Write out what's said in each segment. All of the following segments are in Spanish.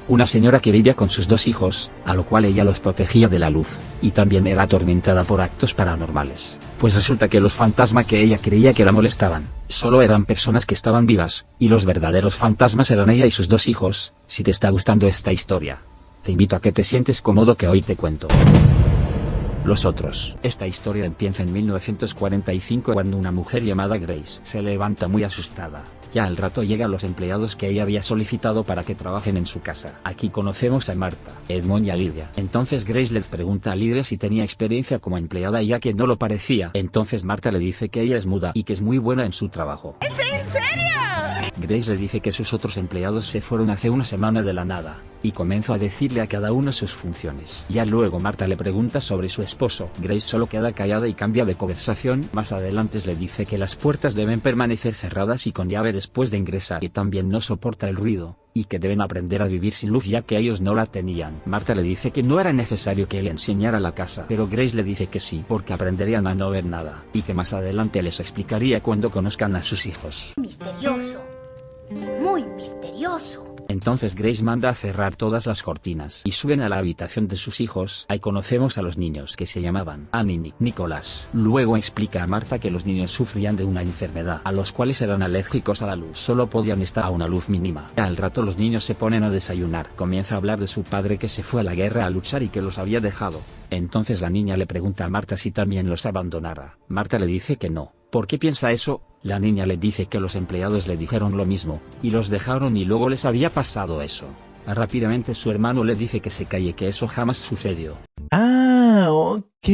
una señora que vivía con sus 2 hijos, a lo cual ella los protegía de la luz, y también era atormentada por actos paranormales, pues resulta que los fantasmas que ella creía que la molestaban, solo eran personas que estaban vivas, y los verdaderos fantasmas eran ella y sus 2 hijos. Si te está gustando esta historia, te invito a que te sientes cómodo que hoy te cuento los otros. Esta historia empieza en 1945 cuando una mujer llamada Grace se levanta muy asustada. Ya al rato llegan los empleados que ella había solicitado para que trabajen en su casa. Aquí conocemos a Marta, Edmond y a Lidia. Entonces Grace le pregunta a Lidia si tenía experiencia como empleada y ya que no lo parecía. Entonces Marta le dice que ella es muda y que es muy buena en su trabajo. ¿Es en serio? Grace le dice que sus otros empleados se fueron hace una semana de la nada, y comenzó a decirle a cada uno sus funciones. Ya luego Marta le pregunta sobre su esposo. Grace solo queda callada y cambia de conversación. Más adelante le dice que las puertas deben permanecer cerradas y con llave después de ingresar, y también no soporta el ruido, y que deben aprender a vivir sin luz ya que ellos no la tenían. Marta le dice que no era necesario que le enseñara la casa, pero Grace le dice que sí, porque aprenderían a no ver nada, y que más adelante les explicaría cuando conozcan a sus hijos. Misterioso. Muy misterioso. Entonces Grace manda a cerrar todas las cortinas y suben a la habitación de sus hijos. Ahí conocemos a los niños que se llamaban Annie y Nicolás. Luego explica a Marta que los niños sufrían de una enfermedad a los cuales eran alérgicos a la luz. Solo podían estar a una luz mínima. Al rato los niños se ponen a desayunar. Comienza a hablar de su padre que se fue a la guerra a luchar y que los había dejado. Entonces la niña le pregunta a Marta si también los abandonara. Marta le dice que no. ¿Por qué piensa eso? La niña le dice que los empleados le dijeron lo mismo, y los dejaron y luego les había pasado eso. Rápidamente su hermano le dice que se calle, que eso jamás sucedió. Ah, ok,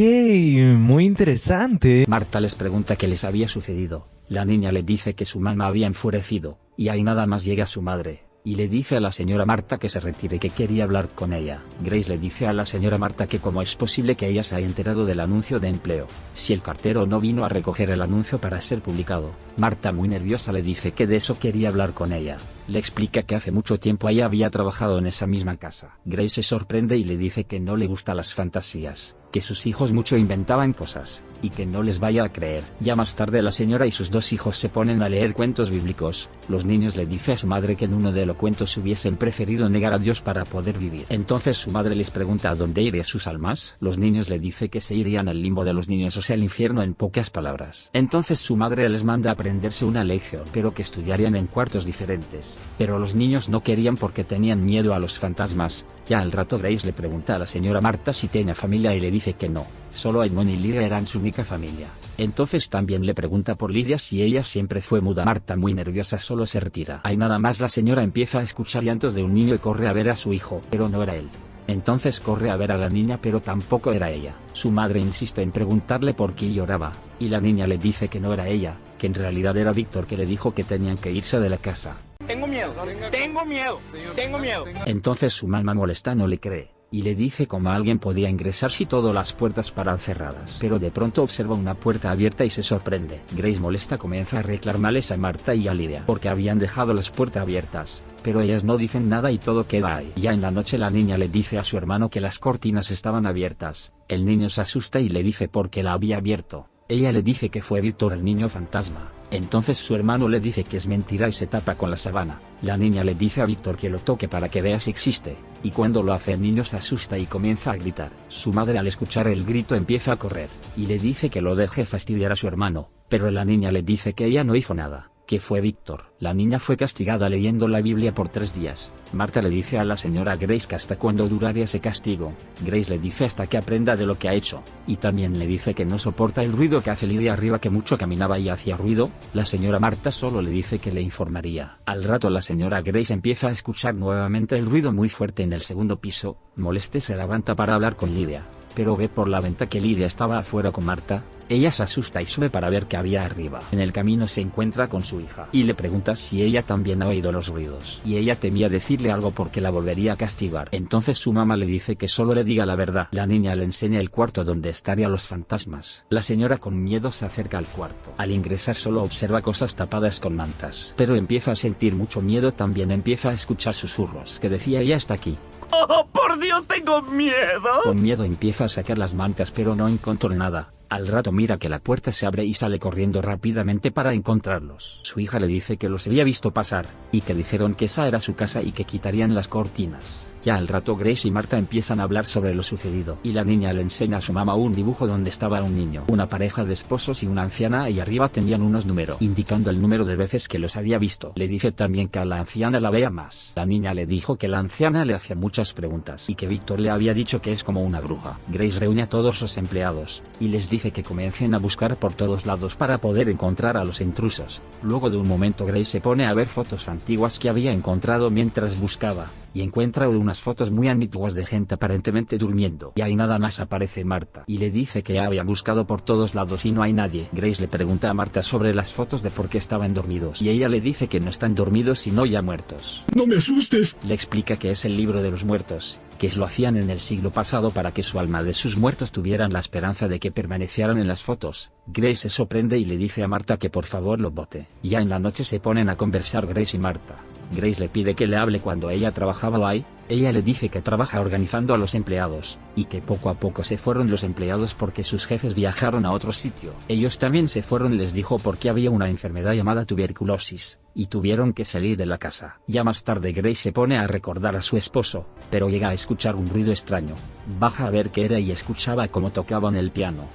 muy interesante. Marta les pregunta qué les había sucedido. La niña le dice que su mamá había enfurecido, y ahí nada más llega su madre, y le dice a la señora Marta que se retire, que quería hablar con ella. Grace le dice a la señora Marta que cómo es posible que ella se haya enterado del anuncio de empleo, si el cartero no vino a recoger el anuncio para ser publicado. Marta, muy nerviosa, le dice que de eso quería hablar con ella. Le explica que hace mucho tiempo ella había trabajado en esa misma casa. Grace se sorprende y le dice que no le gustan las fantasías, que sus hijos mucho inventaban cosas, y que no les vaya a creer. Ya más tarde la señora y sus 2 hijos se ponen a leer cuentos bíblicos. Los niños le dicen a su madre que en uno de los cuentos hubiesen preferido negar a Dios para poder vivir. Entonces su madre les pregunta a dónde irían sus almas. Los niños le dicen que se irían al limbo de los niños, o sea al infierno en pocas palabras. Entonces su madre les manda a aprenderse una lección, pero que estudiarían en cuartos diferentes. Pero los niños no querían porque tenían miedo a los fantasmas. Ya al rato Grace le pregunta a la señora Marta si tiene familia y le dice que no, solo Edmond y Lidia eran su única familia. Entonces también le pregunta por Lidia si ella siempre fue muda. Marta, muy nerviosa, solo se retira. Ahí nada más la señora empieza a escuchar llantos de un niño y corre a ver a su hijo, pero no era él. Entonces corre a ver a la niña, pero tampoco era ella. Su madre insiste en preguntarle por qué lloraba, y la niña le dice que no era ella, que en realidad era Víctor, que le dijo que tenían que irse de la casa. Tengo miedo, tengo miedo, tengo miedo. Entonces su mamá molesta no le cree, y le dice cómo alguien podía ingresar si todas las puertas paran cerradas. Pero de pronto observa una puerta abierta y se sorprende. Grace, molesta, comienza a reclamarles a Marta y a Lidia porque habían dejado las puertas abiertas, pero ellas no dicen nada y todo queda ahí. Ya en la noche la niña le dice a su hermano que las cortinas estaban abiertas. El niño se asusta y le dice por qué la había abierto. Ella le dice que fue Víctor, el niño fantasma. Entonces su hermano le dice que es mentira y se tapa con la sábana. La niña le dice a Víctor que lo toque para que vea si existe, y cuando lo hace el niño se asusta y comienza a gritar. Su madre, al escuchar el grito, empieza a correr, y le dice que lo deje fastidiar a su hermano, pero la niña le dice que ella no hizo nada, que fue Víctor. La niña fue castigada leyendo la Biblia por 3 días. Marta le dice a la señora Grace que hasta cuándo duraría ese castigo. Grace le dice hasta que aprenda de lo que ha hecho, y también le dice que no soporta el ruido que hace Lidia arriba, que mucho caminaba y hacía ruido. La señora Marta solo le dice que le informaría. Al rato la señora Grace empieza a escuchar nuevamente el ruido muy fuerte en el segundo piso. Moleste se levanta para hablar con Lidia, pero ve por la ventana que Lidia estaba afuera con Marta. Ella se asusta y sube para ver qué había arriba. En el camino se encuentra con su hija y le pregunta si ella también ha oído los ruidos, y ella temía decirle algo porque la volvería a castigar. Entonces su mamá le dice que solo le diga la verdad. La niña le enseña el cuarto donde estarían los fantasmas. La señora, con miedo, se acerca al cuarto. Al ingresar solo observa cosas tapadas con mantas, pero empieza a sentir mucho miedo. También empieza a escuchar susurros que decía ella está aquí. ¡Oh, por Dios, tengo miedo! Con miedo empieza a sacar las mantas, pero no encontró nada. Al rato mira que la puerta se abre y sale corriendo rápidamente para encontrarlos. Su hija le dice que los había visto pasar, y que dijeron que esa era su casa y que quitarían las cortinas. Ya al rato Grace y Marta empiezan a hablar sobre lo sucedido y la niña le enseña a su mamá un dibujo donde estaba un niño, una pareja de esposos y una anciana y arriba tenían unos números indicando el número de veces que los había visto. Le dice también que a la anciana la vea más. La niña le dijo que la anciana le hacía muchas preguntas y que Víctor le había dicho que es como una bruja. Grace reúne a todos los empleados y les dice que comiencen a buscar por todos lados para poder encontrar a los intrusos. Luego de un momento Grace se pone a ver fotos antiguas que había encontrado mientras buscaba, y encuentra unas fotos muy antiguas de gente aparentemente durmiendo. Y ahí nada más aparece Marta y le dice que había buscado por todos lados y no hay nadie. Grace le pregunta a Marta sobre las fotos de por qué estaban dormidos y ella le dice que no están dormidos sino ya muertos. ¡No me asustes! Le explica que es el libro de los muertos, que lo hacían en el siglo pasado para que su alma de sus muertos tuvieran la esperanza de que permanecieran en las fotos. Grace se sorprende y le dice a Marta que por favor lo bote. Ya en la noche se ponen a conversar Grace y Marta. Grace le pide que le hable cuando ella trabajaba ahí. Ella le dice que trabaja organizando a los empleados, y que poco a poco se fueron los empleados porque sus jefes viajaron a otro sitio. Ellos también se fueron, les dijo, porque había una enfermedad llamada tuberculosis, y tuvieron que salir de la casa. Ya más tarde Grace se pone a recordar a su esposo, pero llega a escuchar un ruido extraño. Baja a ver qué era y escuchaba cómo tocaban el piano.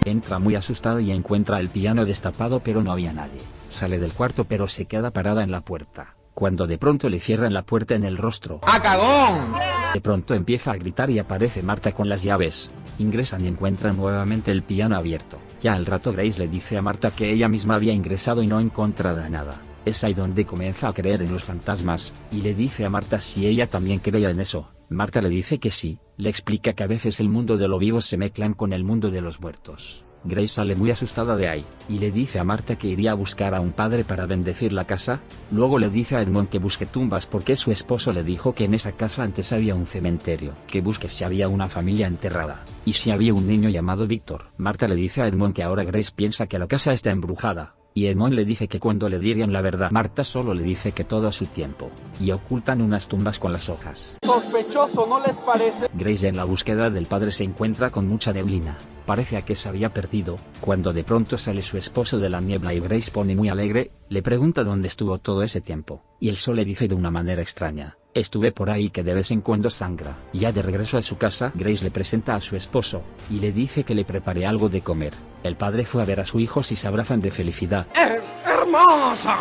Entra muy asustada y encuentra el piano destapado pero no había nadie. Sale del cuarto pero se queda parada en la puerta, cuando de pronto le cierran la puerta en el rostro. ¡Ah, cagón! De pronto empieza a gritar y aparece Marta con las llaves. Ingresan y encuentran nuevamente el piano abierto. Ya al rato Grace le dice a Marta que ella misma había ingresado y no encontraba nada. Es ahí donde comienza a creer en los fantasmas, y le dice a Marta si ella también creía en eso. Marta le dice que sí, le explica que a veces el mundo de los vivos se mezclan con el mundo de los muertos. Grace sale muy asustada de ahí, y le dice a Marta que iría a buscar a un padre para bendecir la casa. Luego le dice a Edmond que busque tumbas porque su esposo le dijo que en esa casa antes había un cementerio, que busque si había una familia enterrada, y si había un niño llamado Víctor. Marta le dice a Edmond que ahora Grace piensa que la casa está embrujada, y Edmond le dice que cuando le dirían la verdad. Marta solo le dice que todo a su tiempo, y ocultan unas tumbas con las hojas. Sospechoso, ¿no les parece? Grace en la búsqueda del padre se encuentra con mucha neblina. Parece a que se había perdido, cuando de pronto sale su esposo de la niebla y Grace pone muy alegre, le pregunta dónde estuvo todo ese tiempo, y él solo le dice de una manera extraña: estuve por ahí que de vez en cuando sangra. Ya de regreso a su casa, Grace le presenta a su esposo, y le dice que le prepare algo de comer. El padre fue a ver a su hijo y se abrazan de felicidad. ¡Es hermosa!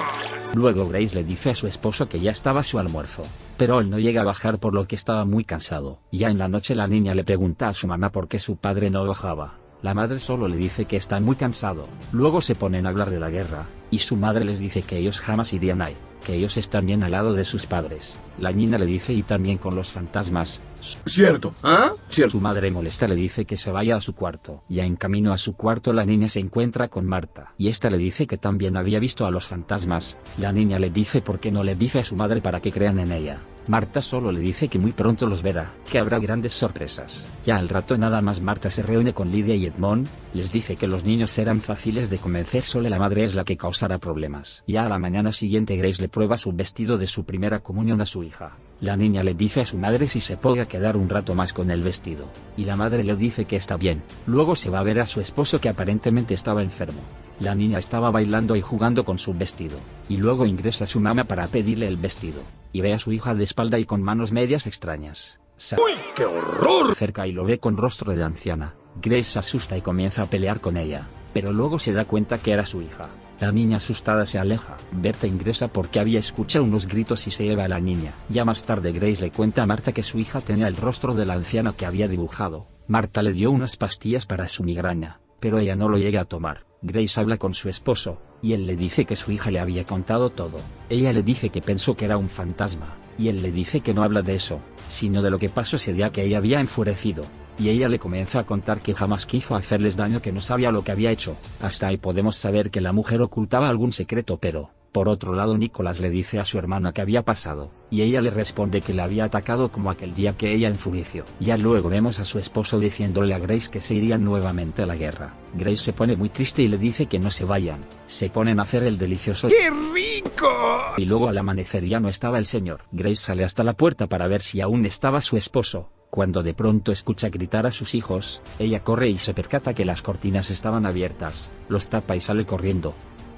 Luego Grace le dice a su esposo que ya estaba su almuerzo, pero él no llega a bajar por lo que estaba muy cansado. Ya en la noche la niña le pregunta a su mamá por qué su padre no bajaba. La madre solo le dice que está muy cansado. Luego se ponen a hablar de la guerra, y su madre les dice que ellos jamás irían ahí, que ellos están bien al lado de sus padres. La niña le dice y también con los fantasmas. Cierto. ¿Ah? Cierto. Su madre molesta le dice que se vaya a su cuarto. Ya en camino a su cuarto la niña se encuentra con Marta, y esta le dice que también había visto a los fantasmas. La niña le dice por qué no le dice a su madre para que crean en ella. Marta solo le dice que muy pronto los verá, que habrá grandes sorpresas. Ya al rato nada más Marta se reúne con Lidia y Edmond, les dice que los niños serán fáciles de convencer, solo la madre es la que causará problemas. Ya a la mañana siguiente Grace le prueba su vestido de su primera comunión a su hija. La niña le dice a su madre si se podía quedar un rato más con el vestido, y la madre le dice que está bien. Luego se va a ver a su esposo que aparentemente estaba enfermo. La niña estaba bailando y jugando con su vestido, y luego ingresa su mamá para pedirle el vestido, y ve a su hija de espalda y con manos medias extrañas. ¡Uy, qué horror! Cerca y lo ve con rostro de anciana. Grace se asusta y comienza a pelear con ella, pero luego se da cuenta que era su hija. La niña asustada se aleja. Berta ingresa porque había escuchado unos gritos y se lleva a la niña. Ya más tarde Grace le cuenta a Marta que su hija tenía el rostro de la anciana que había dibujado. Marta le dio unas pastillas para su migraña, pero ella no lo llega a tomar. Grace habla con su esposo, y él le dice que su hija le había contado todo. Ella le dice que pensó que era un fantasma, y él le dice que no habla de eso, sino de lo que pasó ese día que ella había enfurecido. Y ella le comienza a contar que jamás quiso hacerles daño, que no sabía lo que había hecho. Hasta ahí podemos saber que la mujer ocultaba algún secreto, pero, por otro lado, Nicolás le dice a su hermana que había pasado, y ella le responde que le había atacado como aquel día que ella enfureció. Ya luego vemos a su esposo diciéndole a Grace que se irían nuevamente a la guerra. Grace se pone muy triste y le dice que no se vayan. Se ponen a hacer el delicioso. ¡Qué rico! Y luego al amanecer ya no estaba el señor. Grace sale hasta la puerta para ver si aún estaba su esposo, Cuando de pronto escucha gritar a sus hijos, ella corre y se percata que las cortinas estaban abiertas, los tapa y sale corriendo.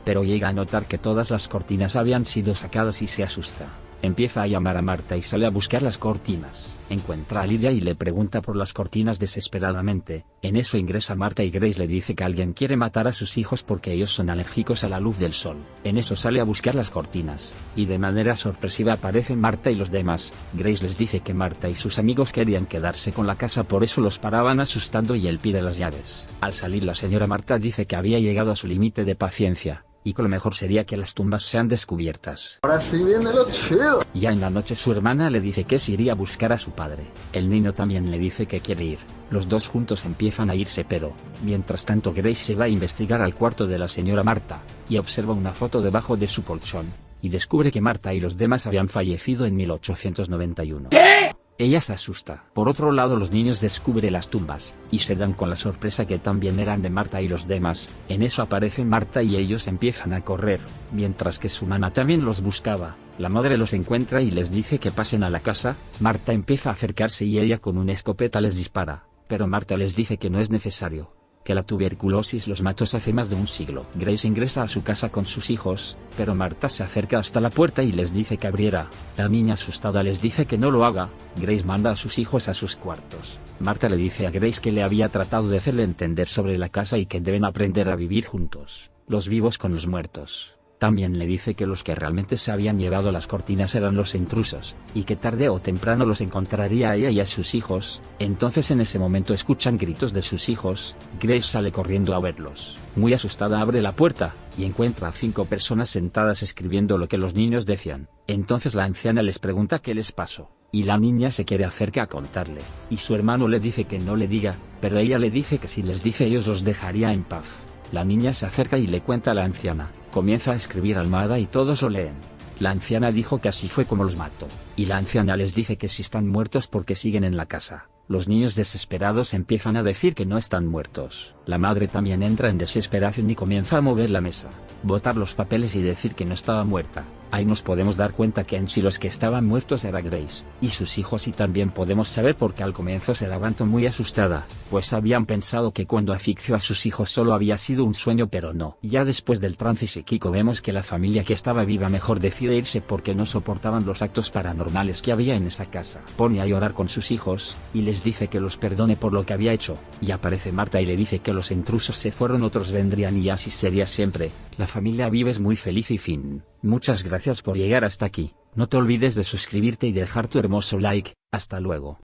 Pero llega a notar que todas las cortinas habían sido sacadas y se asusta. Empieza a llamar a Marta y sale a buscar las cortinas. Encuentra a Lydia y le pregunta por las cortinas desesperadamente. En eso ingresa Marta y Grace le dice que alguien quiere matar a sus hijos porque ellos son alérgicos a la luz del sol. En eso sale a buscar las cortinas, y de manera sorpresiva aparecen Marta y los demás. Grace les dice que Marta y sus amigos querían quedarse con la casa, por eso los paraban asustando y él pide las llaves. Al salir la señora Marta dice que había llegado a su límite de paciencia, y que lo mejor sería que las tumbas sean descubiertas. Ahora sí viene lo chido. Ya en la noche su hermana le dice que se iría a buscar a su padre. El niño también le dice que quiere ir. Los dos juntos empiezan a irse, pero, mientras tanto, Grace se va a investigar al cuarto de la señora Marta, y observa una foto debajo de su colchón, y descubre que Marta y los demás habían fallecido en 1891. ¿Qué? Ella se asusta. Por otro lado, los niños descubren las tumbas, y se dan con la sorpresa que también eran de Marta y los demás. En eso aparecen Marta y ellos empiezan a correr, mientras que su mamá también los buscaba. La madre los encuentra y les dice que pasen a la casa. Marta empieza a acercarse y ella con una escopeta les dispara, pero Marta les dice que no es necesario, que la tuberculosis los mató hace más de un siglo. Grace ingresa a su casa con sus hijos, pero Marta se acerca hasta la puerta y les dice que abriera. La niña asustada les dice que no lo haga. Grace manda a sus hijos a sus cuartos. Marta le dice a Grace que le había tratado de hacerle entender sobre la casa y que deben aprender a vivir juntos, los vivos con los muertos. También le dice que los que realmente se habían llevado las cortinas eran los intrusos, y que tarde o temprano los encontraría a ella y a sus hijos. Entonces en ese momento escuchan gritos de sus hijos. Grace sale corriendo a verlos. Muy asustada abre la puerta, y encuentra a 5 personas sentadas escribiendo lo que los niños decían. Entonces la anciana les pregunta qué les pasó, y la niña se quiere acercar a contarle, y su hermano le dice que no le diga, pero ella le dice que si les dice ellos los dejaría en paz. La niña se acerca y le cuenta a la anciana. Comienza a escribir almohada y todos lo leen. La anciana dijo que así fue como los mató, y la anciana les dice que si están muertos porque siguen en la casa. Los niños desesperados empiezan a decir que no están muertos. La madre también entra en desesperación y comienza a mover la mesa, botar los papeles y decir que no estaba muerta. Ahí nos podemos dar cuenta que en sí los que estaban muertos era Grace y sus hijos, y también podemos saber por qué al comienzo se levantó muy asustada, pues habían pensado que cuando asfixió a sus hijos solo había sido un sueño, pero no. Ya después del trance psíquico vemos que la familia que estaba viva mejor decide irse porque no soportaban los actos paranormales que había en esa casa. Pone a llorar con sus hijos, y les dice que los perdone por lo que había hecho, y aparece Marta y le dice que los intrusos se fueron, otros vendrían y así sería siempre. La familia vive es muy feliz y fin. Muchas gracias por llegar hasta aquí. No te olvides de suscribirte y dejar tu hermoso like. Hasta luego.